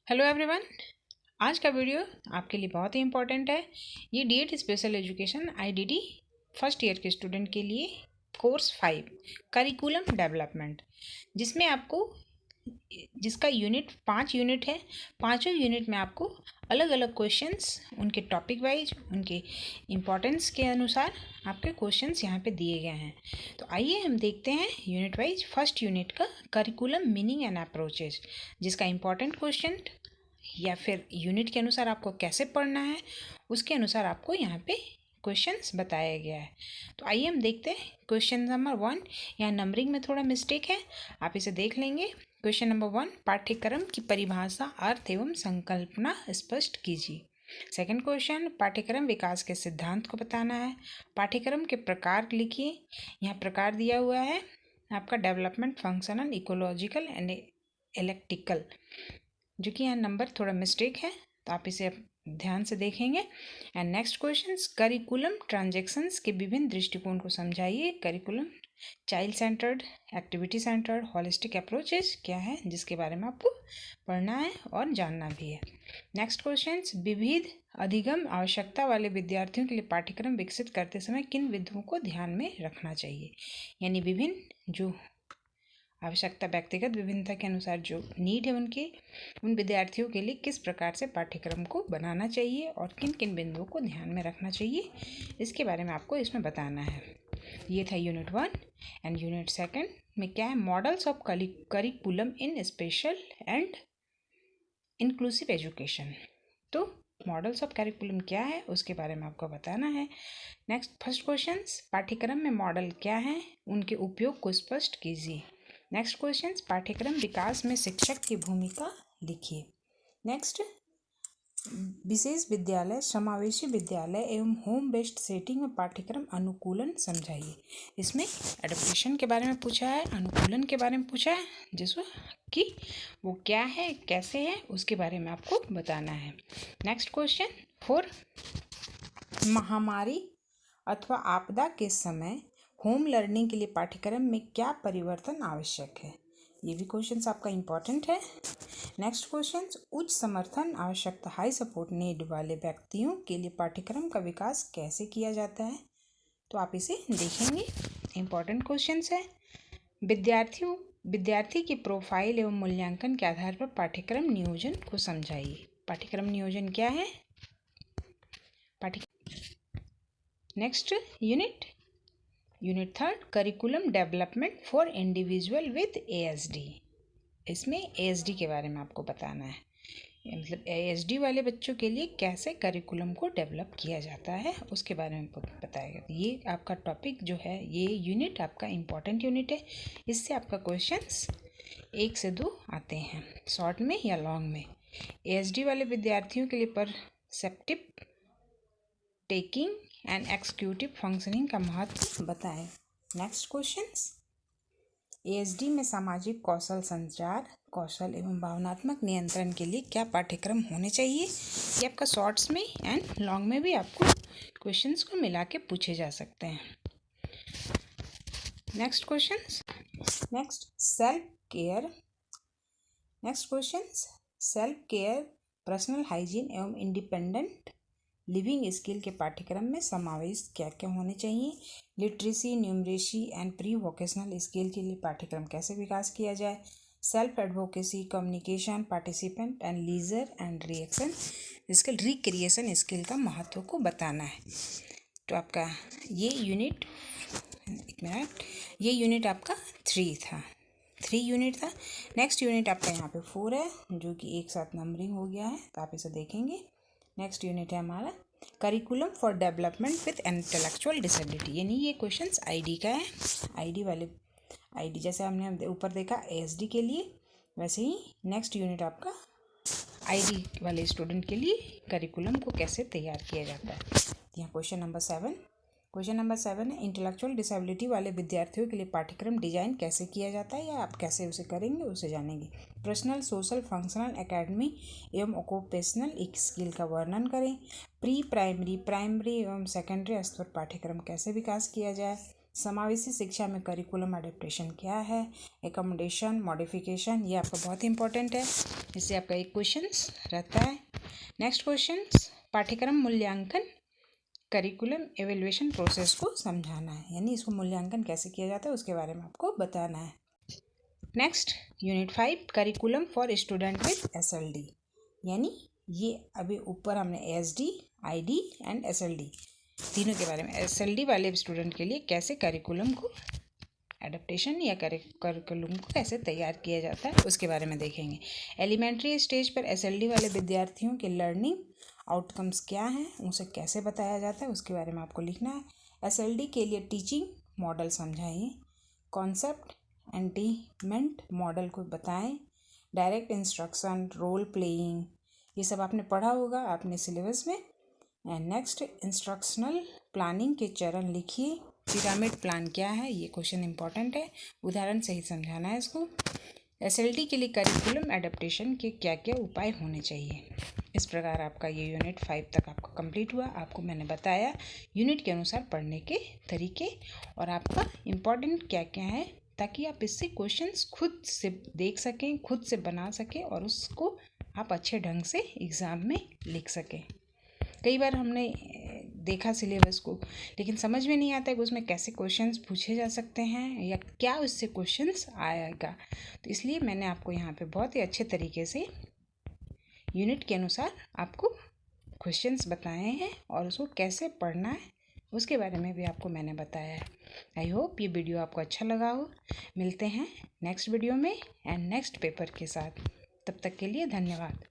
Hello everyone. आज का video आपके लिए बहुत ही इम्पोर्टेंट है। ये D Ed special education IDD first year के स्टूडेंट के लिए कोर्स 5 करिकुलम डेवलपमेंट, जिसमें आपको जिसका यूनिट 5 यूनिट है। पांचों यूनिट में आपको अलग अलग क्वेश्चंस उनके टॉपिक वाइज उनके इम्पोर्टेंस के अनुसार आपके क्वेश्चंस यहाँ पे दिए गए हैं। तो आइए हम देखते हैं यूनिट वाइज। फर्स्ट यूनिट का करिकुलम मीनिंग एंड अप्रोचेज, जिसका इम्पोर्टेंट क्वेश्चन या फिर यूनिट के अनुसार आपको कैसे पढ़ना है उसके अनुसार आपको यहाँ पे क्वेश्चंस बताया गया है। तो आइए हम देखते हैं क्वेश्चन नंबर 1। यहाँ नंबरिंग में थोड़ा मिस्टेक है, आप इसे देख लेंगे। क्वेश्चन नंबर 1, पाठ्यक्रम की परिभाषा, अर्थ एवं संकल्पना स्पष्ट कीजिए। सेकंड क्वेश्चन, पाठ्यक्रम विकास के सिद्धांत को बताना है। पाठ्यक्रम के प्रकार लिखिए। यहाँ प्रकार दिया हुआ है आपका development, functional, ecological and electrical, जो कि यहाँ नंबर थोड़ा मिस्टेक है, तो आप इसे ध्यान से देखेंगे। And next question, curriculum transactions के विभिन्न दृष्टिकोण को समझाइए। Curriculum child centred, activity centred, holistic approaches क्या है, जिसके बारे में आपको पढ़ना है और जानना भी है। नेक्स्ट क्वेश्चन, विविध अधिगम आवश्यकता वाले विद्यार्थियों के लिए पाठ्यक्रम विकसित करते समय किन बिंदुओं को ध्यान में रखना चाहिए। यानी विभिन्न जो आवश्यकता, व्यक्तिगत विभिन्नता के अनुसार जो नीड है उन विद्यार्थियों के लिए किस प्रकार से पाठ्यक्रम को बनाना चाहिए और किन किन बिंदुओं को ध्यान में रखना चाहिए, इसके बारे में आपको इसमें बताना है। ये था यूनिट 1। एंड यूनिट 2 में क्या है, models of curriculum in special and inclusive education. तो मॉडल्स ऑफ करिकुलम क्या है उसके बारे में आपको बताना है। नेक्स्ट, फर्स्ट क्वेश्चन, पाठ्यक्रम में मॉडल क्या है, उनके उपयोग को स्पष्ट कीजिए। नेक्स्ट क्वेश्चन, पाठ्यक्रम विकास में शिक्षक की भूमिका लिखिए। नेक्स्ट, विशेष विद्यालय, समावेशी विद्यालय एवं होम बेस्ड सेटिंग में पाठ्यक्रम अनुकूलन समझाइए। इसमें एडेप्टेशन के बारे में पूछा है, अनुकूलन के बारे में पूछा है, जिसको कि वो क्या है, कैसे है, उसके बारे में आपको बताना है। नेक्स्ट क्वेश्चन 4, महामारी अथवा आपदा के समय होम लर्निंग के लिए पाठ्यक्रम में क्या परिवर्तन आवश्यक है। ये भी क्वेश्चन आपका इम्पोर्टेंट है। नेक्स्ट क्वेश्चन, उच्च समर्थन आवश्यकता, हाई सपोर्ट नीड वाले व्यक्तियों के लिए पाठ्यक्रम का विकास कैसे किया जाता है। तो आप इसे देखेंगे, इम्पोर्टेंट क्वेश्चन है। विद्यार्थी की प्रोफाइल एवं मूल्यांकन के आधार पर पाठ्यक्रम नियोजन को समझाइए। पाठ्यक्रम नियोजन क्या है। Next unit 3, curriculum development for individual with ASD. इसमें एएसडी के बारे में आपको बताना है, मतलब एएसडी वाले बच्चों के लिए कैसे करिकुलम को डेवलप किया जाता है उसके बारे में बताएगा। ये आपका टॉपिक जो है, ये यूनिट आपका इम्पोर्टेंट यूनिट है। इससे आपका क्वेश्चंस 1 से 2 आते हैं, शॉर्ट में या लॉन्ग में। एएसडी वाले विद्यार्थियों के लिए perceptive taking and executive functioning का महत्व बताएं। नेक्स्ट क्वेश्चंस, एएसडी में सामाजिक कौशल, संचार कौशल एवं भावनात्मक नियंत्रण के लिए क्या पाठ्यक्रम होने चाहिए। ये आपका शॉर्ट्स में एंड लॉन्ग में भी आपको क्वेश्चंस को मिला के पूछे जा सकते हैं। Next questions, next self care. Next questions, self care, personal hygiene एवं इंडिपेंडेंट लिविंग स्किल के पाठ्यक्रम में समावेश क्या क्या होने चाहिए। Literacy, numeracy and pre vocational skill के लिए पाठ्यक्रम कैसे विकास किया जाए। Self advocacy, communication, participant and leisure and reaction skill, recreation skill का महत्व को बताना है। तो आपका ये यूनिट, एक मिनट, ये यूनिट आपका 3 यूनिट था। नेक्स्ट यूनिट आपका यहाँ पे 4 है, जो कि एक साथ नंबरिंग हो गया है, तो आप इसे देखेंगे। नेक्स्ट यूनिट है हमारा curriculum for development with intellectual disability, यानी ये क्वेश्चंस आईडी का है। आईडी जैसे हमने ऊपर देखा एएसडी के लिए, वैसे ही नेक्स्ट यूनिट आपका आईडी वाले स्टूडेंट के लिए करिकुलम को कैसे तैयार किया जाता है। यहाँ क्वेश्चन नंबर 7 है, इंटेलेक्चुअल डिसेबिलिटी वाले विद्यार्थियों के लिए पाठ्यक्रम डिजाइन कैसे किया जाता है, या आप कैसे उसे करेंगे उसे जानेंगे। पर्सनल, सोशल, फंक्शनल, एकेडमी एवं ऑक्यूपेशनल स्किल का वर्णन करें। प्री प्राइमरी, प्राइमरी एवं सेकेंडरी स्तर पाठ्यक्रम कैसे विकास किया जाए। समावेशी शिक्षा में करिकुलम एडेप्टेशन क्या है, एकोमोडेशन, मॉडिफिकेशन, ये आपका बहुत इंपॉर्टेंट है, इससे आपका एक क्वेश्चन रहता है। नेक्स्ट क्वेश्चन, पाठ्यक्रम मूल्यांकन करिकुलम एवेल्युएशन प्रोसेस को समझाना है, यानी इसको मूल्यांकन कैसे किया जाता है उसके बारे में आपको बताना है। Next unit 5 curriculum for student with SLD, यानी ये अभी ऊपर हमने ASD, ID एंड SLD तीनों के बारे में, SLD वाले स्टूडेंट के लिए कैसे करिकुलम को एडेप्टेशन या करिकुलम को कैसे तैयार किया जाता है उसके बारे में देखेंगे। एलिमेंट्री स्टेज पर SLD वाले विद्यार्थियों के लर्निंग आउटकम्स क्या हैं, उसे कैसे बताया जाता है उसके बारे में आपको लिखना है। SLD के लिए टीचिंग मॉडल समझाइए, कॉन्सेप्ट एंटीमेंट मॉडल को बताएं, डायरेक्ट इंस्ट्रक्शन, रोल प्लेइंग, ये सब आपने पढ़ा होगा अपने सिलेबस में। एंड नेक्स्ट इंस्ट्रक्शनल प्लानिंग के चरण लिखिए। पिरामिड प्लान क्या है, ये क्वेश्चन इंपॉर्टेंट है, उदाहरण सहित समझाना है इसको। SLD के लिए करिकुलम एडेप्टेशन के क्या क्या उपाय होने चाहिए। इस प्रकार आपका ये यूनिट 5 तक आपका कंप्लीट हुआ। आपको मैंने बताया यूनिट के अनुसार पढ़ने के तरीके और आपका इम्पॉर्टेंट क्या क्या है, ताकि आप इससे क्वेश्चंस खुद से देख सकें, खुद से बना सकें और उसको आप अच्छे ढंग से एग्ज़ाम में लिख सकें। कई बार हमने देखा सिलेबस को, लेकिन समझ में नहीं आता है कि उसमें कैसे क्वेश्चंस पूछे जा सकते हैं या क्या उससे क्वेश्चंस आएगा। तो इसलिए मैंने आपको यहाँ पे बहुत ही अच्छे तरीके से यूनिट के अनुसार आपको क्वेश्चंस बताए हैं और उसको कैसे पढ़ना है उसके बारे में भी आपको मैंने बताया है। आई होप ये वीडियो आपको अच्छा लगा हो। मिलते हैं नेक्स्ट वीडियो में एंड नेक्स्ट पेपर के साथ। तब तक के लिए धन्यवाद।